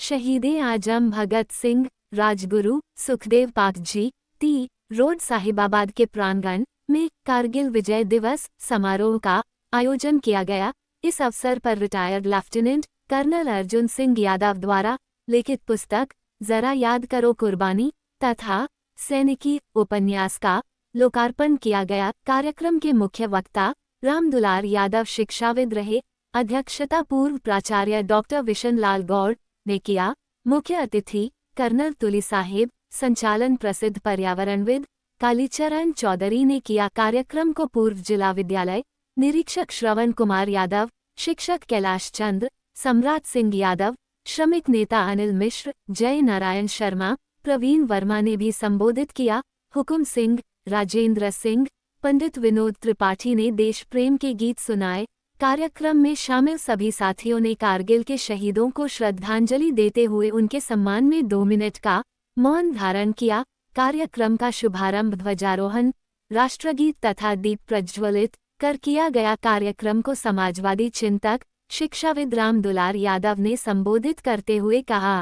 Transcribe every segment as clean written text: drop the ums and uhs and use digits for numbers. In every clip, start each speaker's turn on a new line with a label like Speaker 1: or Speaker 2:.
Speaker 1: शहीदे आजम भगत सिंह, राजगुरु सुखदेव पाक G T road Sahibabad के प्रांगण में कारगिल विजय दिवस समारोह का आयोजन किया गया। इस अवसर पर retired lieutenant colonel Arjun Singh Yadav द्वारा लिखित पुस्तक जरा याद करो कुर्बानी तथा सैनिकी उपन्यास का लोकार्पण किया गया। कार्यक्रम के मुख्य वक्ता रामदुलार यादव शिक्षाविद रहे। अध्यक्षता पूर्व प्राचार्य डॉक्टर विशन लाल गौड़ ने किया। मुख्य अतिथि कर्नल तुली साहिब, संचालन प्रसिद्ध पर्यावरणविद कालीचरण चौधरी ने किया। कार्यक्रम को पूर्व जिला विद्यालय निरीक्षक श्रवण कुमार यादव, शिक्षक कैलाश चंद्र, सम्राट सिंह यादव, श्रमिक नेता अनिल मिश्र, जय नारायण शर्मा, प्रवीण वर्मा ने भी संबोधित किया। हुकुम सिंह, राजेंद्र सिंह, पंडित विनोद त्रिपाठी ने देश प्रेम के गीत सुनाए। कार्यक्रम में शामिल सभी साथियों ने कारगिल के शहीदों को श्रद्धांजलि देते हुए उनके सम्मान में 2 मिनट का मौन धारण किया। कार्यक्रम का शुभारंभ ध्वजारोहण, राष्ट्रगीत तथा दीप प्रज्वलित कर किया गया। कार्यक्रम को समाजवादी चिंतक शिक्षाविद रामदुलार यादव ने संबोधित करते हुए कहा,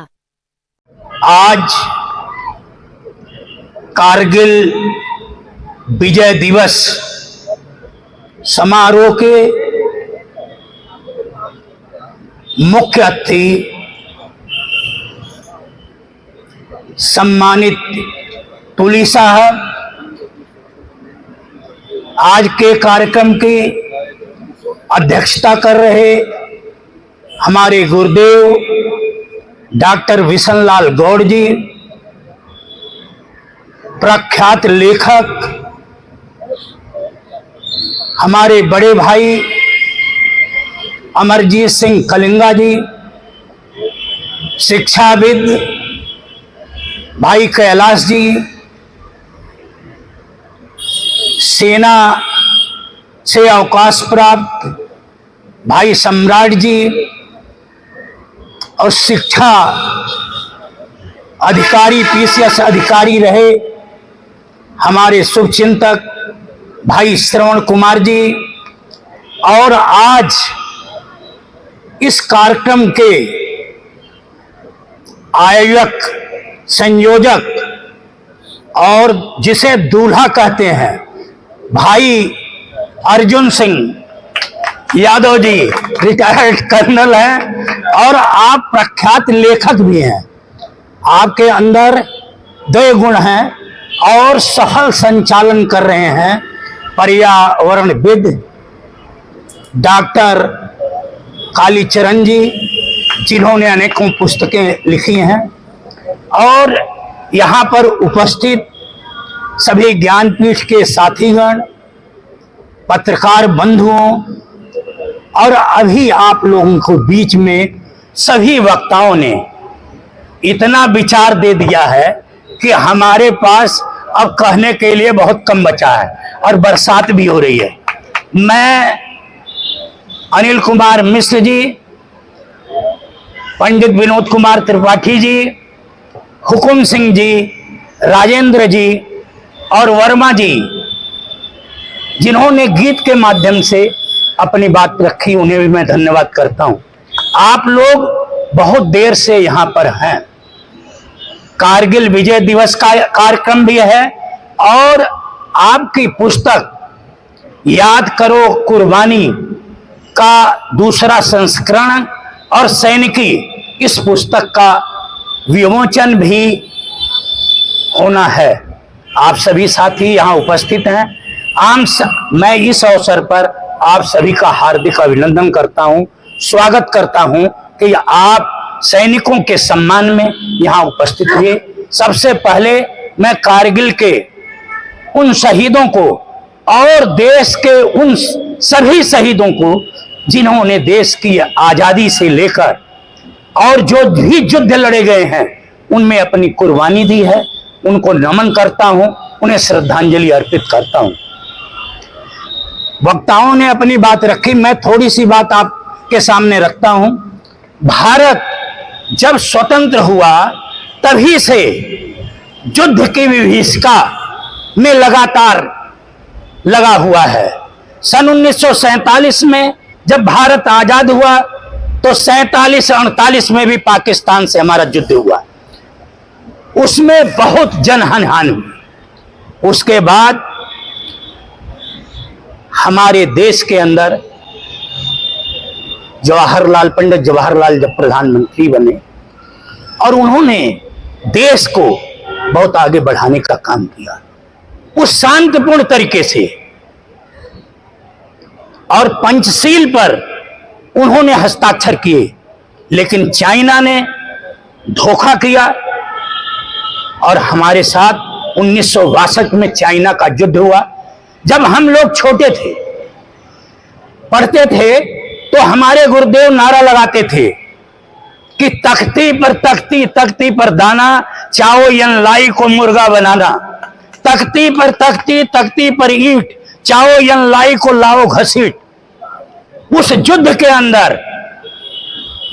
Speaker 2: आज कारगिल विजय दिवस समारोह के मुख्य अतिथि सम्मानित तुली साहब, आज के कार्यक्रम की अध्यक्षता कर रहे हमारे गुरुदेव डॉक्टर विशन लाल गौड़ जी, प्रख्यात लेखक हमारे बड़े भाई अमरजीत सिंह कलिंगा जी, शिक्षाविद भाई कैलाश जी, सेना से अवकाश प्राप्त भाई सम्राट जी और शिक्षा अधिकारी पीसीएस अधिकारी रहे हमारे शुभचिंतक भाई श्रवण कुमार जी, और आज इस कार्यक्रम के आयोजक संयोजक और जिसे दूल्हा कहते हैं भाई अर्जुन सिंह यादव जी, रिटायर्ड कर्नल हैं और आप प्रख्यात लेखक भी हैं। आपके अंदर 2 गुण हैं और सफल संचालन कर रहे हैं पर्यावरणविद डॉक्टर कालीचरण जी, जिन्होंने अनेकों पुस्तकें लिखी हैं। और यहाँ पर उपस्थित सभी ज्ञानपीठ के साथीगण, पत्रकार बंधुओं और अभी आप लोगों को बीच में सभी वक्ताओं ने इतना विचार दे दिया है कि हमारे पास अब कहने के लिए बहुत कम बचा है और बरसात भी हो रही है। मैं अनिल कुमार मिश्र जी, पंडित विनोद कुमार त्रिपाठी जी, हुकुम सिंह जी, राजेंद्र जी और वर्मा जी, जिन्होंने गीत के माध्यम से अपनी बात रखी, उन्हें भी मैं धन्यवाद करता हूं। आप लोग बहुत देर से यहां पर हैं। कारगिल विजय दिवस का कार्यक्रम भी है और आपकी पुस्तक याद करो कुर्बानी का दूसरा संस्करण और सैनिकी, इस पुस्तक का विमोचन भी होना है। आप सभी साथी यहाँ उपस्थित हैं। मैं इस अवसर पर आप सभी का हार्दिक अभिनंदन करता हूँ, स्वागत करता हूँ कि आप सैनिकों के सम्मान में यहाँ उपस्थित हुए। सबसे पहले मैं कारगिल के उन शहीदों को और देश के उन सभी शहीदों को जिन्होंने देश की आजादी से लेकर और जो भी युद्ध लड़े गए हैं उनमें अपनी कुर्बानी दी है, उनको नमन करता हूं, उन्हें श्रद्धांजलि अर्पित करता हूं। वक्ताओं ने अपनी बात रखी, मैं थोड़ी सी बात आपके सामने रखता हूं। भारत जब स्वतंत्र हुआ तभी से युद्ध की विभीषिका में लगातार लगा हुआ है। सन 1947 में जब भारत आजाद हुआ तो 47-48 में भी पाकिस्तान से हमारा युद्ध हुआ, उसमें बहुत जनहानि हुई। उसके बाद हमारे देश के अंदर पंडित जवाहरलाल जब प्रधानमंत्री बने और उन्होंने देश को बहुत आगे बढ़ाने का काम किया उस शांतिपूर्ण तरीके से, और पंचशील पर उन्होंने हस्ताक्षर किए, लेकिन चाइना ने धोखा किया और हमारे साथ 1962 में चाइना का युद्ध हुआ। जब हम लोग छोटे थे, पढ़ते थे, तो हमारे गुरुदेव नारा लगाते थे कि तख्ती पर तख्ती, तख्ती पर दाना, चाओ यन लाई को मुर्गा बनाना। तख्ती पर तख्ती, तख्ती पर ईंट, चाओ यन लाई को लाओ घसीट। उस युद्ध के अंदर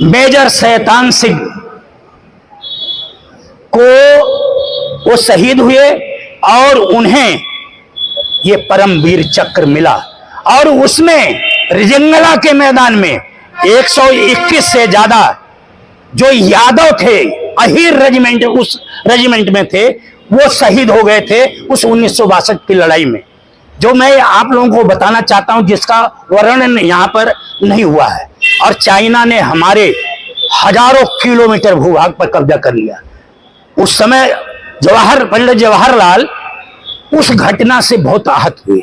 Speaker 2: मेजर शैतान सिंह को वो शहीद हुए और उन्हें ये परमवीर चक्र मिला। और उसमें रिजंगला के मैदान में 121 से ज्यादा जो यादव थे, अहीर रेजिमेंट उस रेजिमेंट में थे, वो शहीद हो गए थे उस 1962 की लड़ाई में, जो मैं आप लोगों को बताना चाहता हूं, जिसका वर्णन यहां पर नहीं हुआ है। और चाइना ने हमारे हजारों किलोमीटर भूभाग पर कब्जा कर लिया। उस समय पंडित जवाहरलाल उस घटना से बहुत आहत हुए,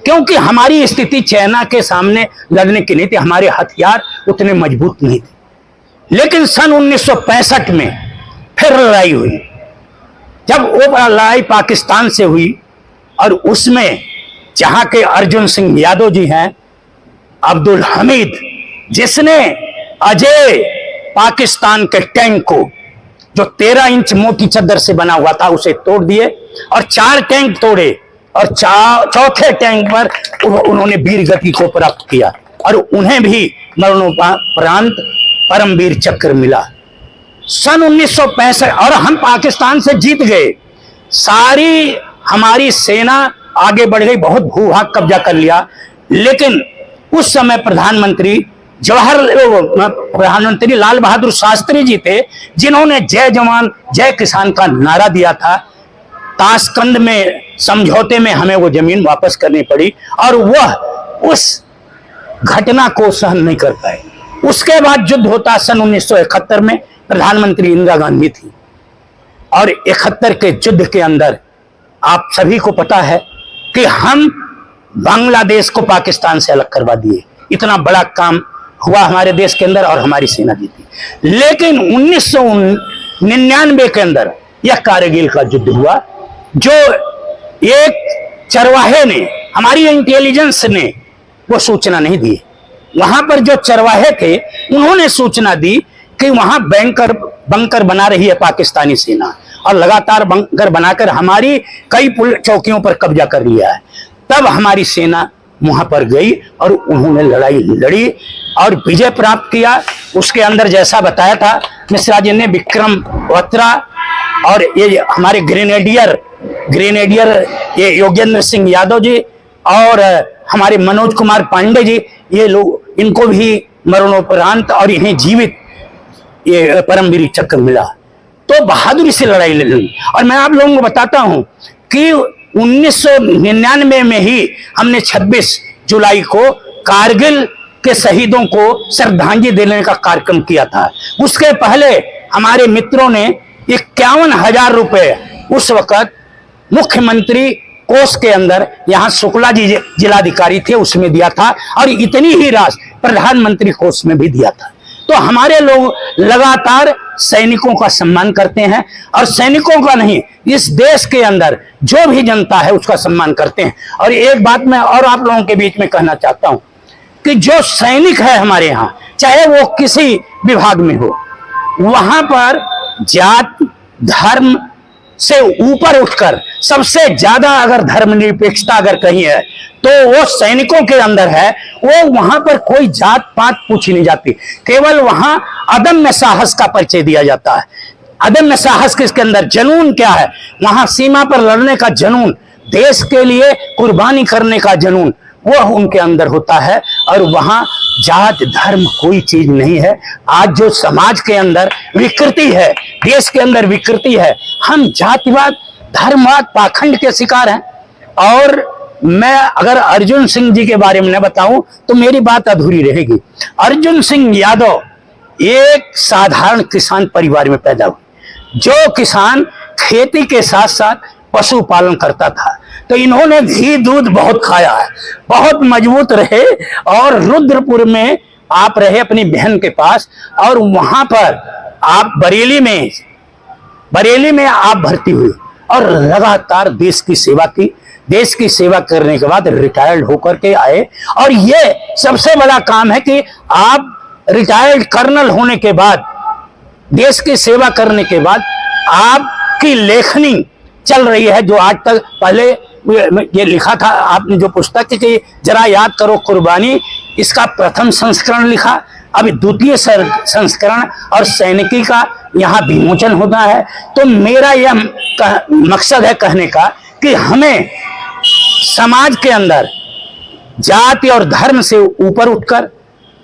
Speaker 2: क्योंकि हमारी स्थिति चाइना के सामने लड़ने की नहीं थी, हमारे हथियार उतने मजबूत नहीं थे। लेकिन सन 1965 में फिर लड़ाई हुई। जब वो लड़ाई पाकिस्तान से हुई और उसमें जहां के अर्जुन सिंह यादव जी हैं, अब्दुल हमीद, जिसने अजय पाकिस्तान के टैंक को, जो 13 इंच मोटी चद्दर से बना हुआ था, उसे तोड़ दिए और 4 टैंक तोड़े और चौथे टैंक पर उन्होंने वीर गति को प्राप्त किया और उन्हें भी मरणोपरांत परमवीर चक्र मिला सन 1965। और हम पाकिस्तान से जीत गए, सारी हमारी सेना आगे बढ़ गई, बहुत भूभाग कब्जा कर लिया। लेकिन उस समय प्रधानमंत्री लाल बहादुर शास्त्री जी थे, जिन्होंने जय जवान जय किसान का नारा दिया था। ताशकंद में समझौते में हमें वो जमीन वापस करनी पड़ी और वह उस घटना को सहन नहीं कर पाए। उसके बाद युद्ध होता सन 1971 में, प्रधानमंत्री इंदिरा गांधी थी और 71 के युद्ध के अंदर आप सभी को पता है कि हम बांग्लादेश को पाकिस्तान से अलग करवा दिए। इतना बड़ा काम हुआ हमारे देश के अंदर और हमारी सेना जीती। लेकिन 1999 के अंदर यह कारगिल का युद्ध हुआ, जो एक चरवाहे ने, हमारी इंटेलिजेंस ने वो सूचना नहीं दी। वहां पर जो चरवाहे थे उन्होंने सूचना दी कि वहां बंकर बना रही है पाकिस्तानी सेना और लगातार बंकर बनाकर हमारी कई चौकियों पर कब्जा कर लिया है। तब हमारी सेना वहां पर गई और उन्होंने लड़ाई लड़ी और विजय प्राप्त किया। उसके अंदर जैसा बताया था मिश्रा जी ने, विक्रम बत्रा और ये हमारे ग्रेनेडियर ये योगेंद्र सिंह यादव जी और हमारे मनोज कुमार पांडे जी, ये लोग, इनको भी मरणोपरांत और इन्हें जीवित ये परमवीर चक्र मिला। तो बहादुरी से लड़ाई लड़ी। और मैं आप लोगों को बताता हूं कि 1999 में ही हमने 26 जुलाई को कारगिल के शहीदों को श्रद्धांजलि देने का कार्यक्रम किया था। उसके पहले हमारे मित्रों ने 51,000 रुपए उस वक्त मुख्यमंत्री कोष के अंदर, यहाँ शुक्ला जी जिलाधिकारी थे, उसमें दिया था और इतनी ही राशि प्रधानमंत्री कोष में भी दिया था। तो हमारे लोग लगातार सैनिकों का सम्मान करते हैं और सैनिकों का नहीं, इस देश के अंदर जो भी जनता है उसका सम्मान करते हैं। और एक बात मैं और आप लोगों के बीच में कहना चाहता हूं कि जो सैनिक है हमारे यहाँ, चाहे वो किसी विभाग में हो, वहां पर जात धर्म से ऊपर उठकर सबसे ज्यादा अगर धर्मनिरपेक्षता अगर कहीं है तो वो सैनिकों के अंदर है। वो वहां पर कोई जात पात पूछी नहीं जाती, केवल वहां अदम्य साहस का परिचय दिया जाता है। अदम्य साहस किसके अंदर, जुनून क्या है, वहां सीमा पर लड़ने का जुनून, देश के लिए कुर्बानी करने का जुनून, वह उनके अंदर होता है, और वहां जात धर्म कोई चीज नहीं है। आज जो समाज के अंदर विकृति है, देश के अंदर विकृति है, हम जातिवाद धर्मवाद पाखंड के शिकार हैं। और मैं अगर अर्जुन सिंह जी के बारे में न बताऊं तो मेरी बात अधूरी रहेगी। अर्जुन सिंह यादव एक साधारण किसान परिवार में पैदा हुए, जो किसान खेती के साथ साथ पशुपालन करता था। तो इन्होंने घी दूध बहुत खाया है, बहुत मजबूत रहे, और रुद्रपुर में आप रहे अपनी बहन के पास, और वहां पर आप बरेली में आप भर्ती हुए और लगातार देश की सेवा की। देश की सेवा करने के बाद रिटायर्ड होकर के आए, और ये सबसे बड़ा काम है कि आप रिटायर्ड कर्नल होने के बाद, देश की सेवा करने के बाद आपकी लेखनी चल रही है, जो आज तक पहले ये लिखा था आपने जो पुस्तक कि जरा याद करो कुर्बानी, इसका प्रथम संस्करण लिखा, अभी द्वितीय संस्करण और सैनिकी का यहाँ विमोचन होता है। तो मेरा यह मकसद है कहने का कि हमें समाज के अंदर जाति और धर्म से ऊपर उठकर,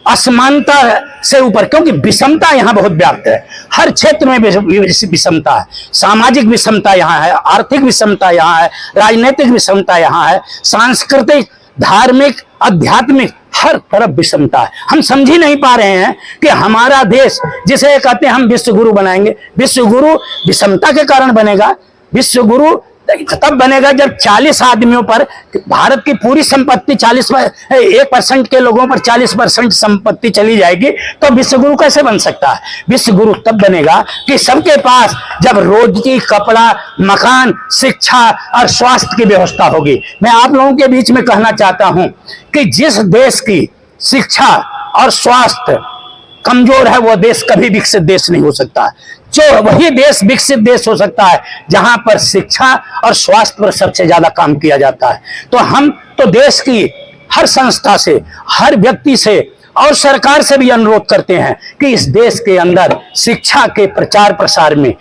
Speaker 2: असमानता से ऊपर, क्योंकि विषमता यहाँ बहुत व्याप्त है, हर क्षेत्र में विषमता है, सामाजिक विषमता यहाँ है, आर्थिक विषमता यहाँ है, राजनीतिक विषमता यहाँ है, सांस्कृतिक, धार्मिक, आध्यात्मिक, हर तरफ विषमता है। हम समझ ही नहीं पा रहे हैं कि हमारा देश, जिसे कहते हैं हम विश्व गुरु बनाएंगे, विश्व गुरु विषमता के कारण बनेगा। विश्व गुरु तब बनेगा जब 40 आदमियों पर भारत की पूरी संपत्ति 1% के लोगों पर 40% संपत्ति चली जाएगी, तो विश्व गुरु कैसे बन सकता है? विश्व गुरु तब बनेगा कि सबके पास जब रोजी, कपड़ा, मकान, शिक्षा और स्वास्थ्य की व्यवस्था होगी। मैं आप लोगों के बीच में कहना चाहता हूं कि जिस देश की शिक्षा और स्वास्थ्य कमजोर है, वह देश कभी विकसित देश नहीं हो सकता। जो वही देश विकसित देश हो सकता है जहां पर शिक्षा और स्वास्थ्य पर सबसे ज्यादा काम किया जाता है। तो हम तो देश की हर संस्था से, हर व्यक्ति से और सरकार से भी अनुरोध करते हैं कि इस देश के अंदर शिक्षा के प्रचार प्रसार में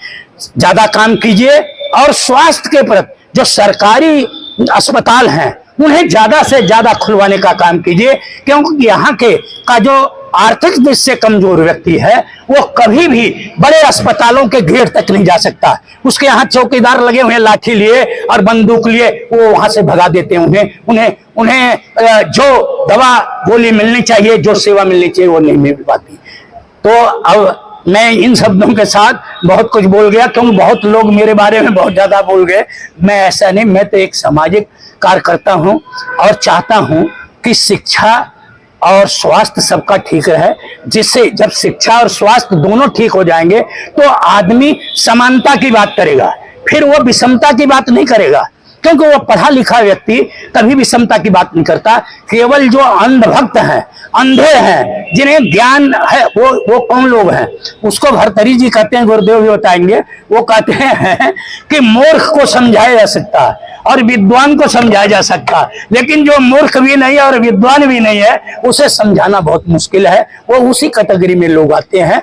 Speaker 2: ज्यादा काम कीजिए, और स्वास्थ्य के प्रति जो सरकारी अस्पताल हैं उन्हें ज्यादा से ज्यादा खुलवाने का काम कीजिए, क्योंकि यहाँ के का जो आर्थिक दृष्टि से कमजोर व्यक्ति है वो कभी भी बड़े अस्पतालों के गेट तक नहीं जा सकता। उसके यहाँ चौकीदार लगे हुए लाठी लिए और बंदूक लिए, वो वहां से भगा देते हैं। उन्हें जो दवा गोली मिलनी चाहिए, जो सेवा मिलनी चाहिए, वो नहीं मिल पाती। तो अब मैं इन शब्दों के साथ बहुत कुछ बोल गया, क्योंकि बहुत लोग मेरे बारे में बहुत ज्यादा बोल गए। मैं ऐसा नहीं, मैं तो एक सामाजिक कार्यकर्ता हूं और चाहता हूं कि शिक्षा और स्वास्थ्य सबका ठीक रहे, जिससे जब शिक्षा और स्वास्थ्य दोनों ठीक हो जाएंगे तो आदमी समानता की बात करेगा, फिर वो विषमता की बात नहीं करेगा, क्योंकि वो पढ़ा लिखा व्यक्ति कभी विषमता की बात नहीं करता। केवल जो अंधभक्त हैं, अंधे हैं, जिन्हें ज्ञान है, वो कौन लोग हैं? उसको भरतरी जी कहते हैं, गुरुदेव भी बताएंगे। वो कहते हैं कि मूर्ख को समझाया जा सकता है और विद्वान को समझाया जा सकता है, लेकिन जो मूर्ख भी नहीं है और विद्वान भी नहीं है, उसे समझाना बहुत मुश्किल है। वो उसी कैटेगरी में लोग आते हैं।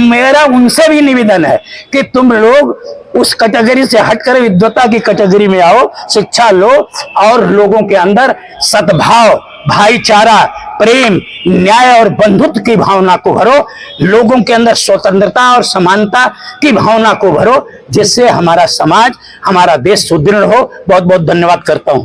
Speaker 2: मेरा उनसे भी निवेदन है कि तुम लोग उस कैटेगरी से हटकर विद्वता की कैटेगरी में आओ, शिक्षा लो और लोगों के अंदर सद्भाव, भाईचारा, प्रेम, न्याय और बंधुत्व की भावना को भरो, लोगों के अंदर स्वतंत्रता और समानता की भावना को भरो, जिससे हमारा समाज, हमारा देश सुदृढ़ हो। बहुत बहुत धन्यवाद करता हूं।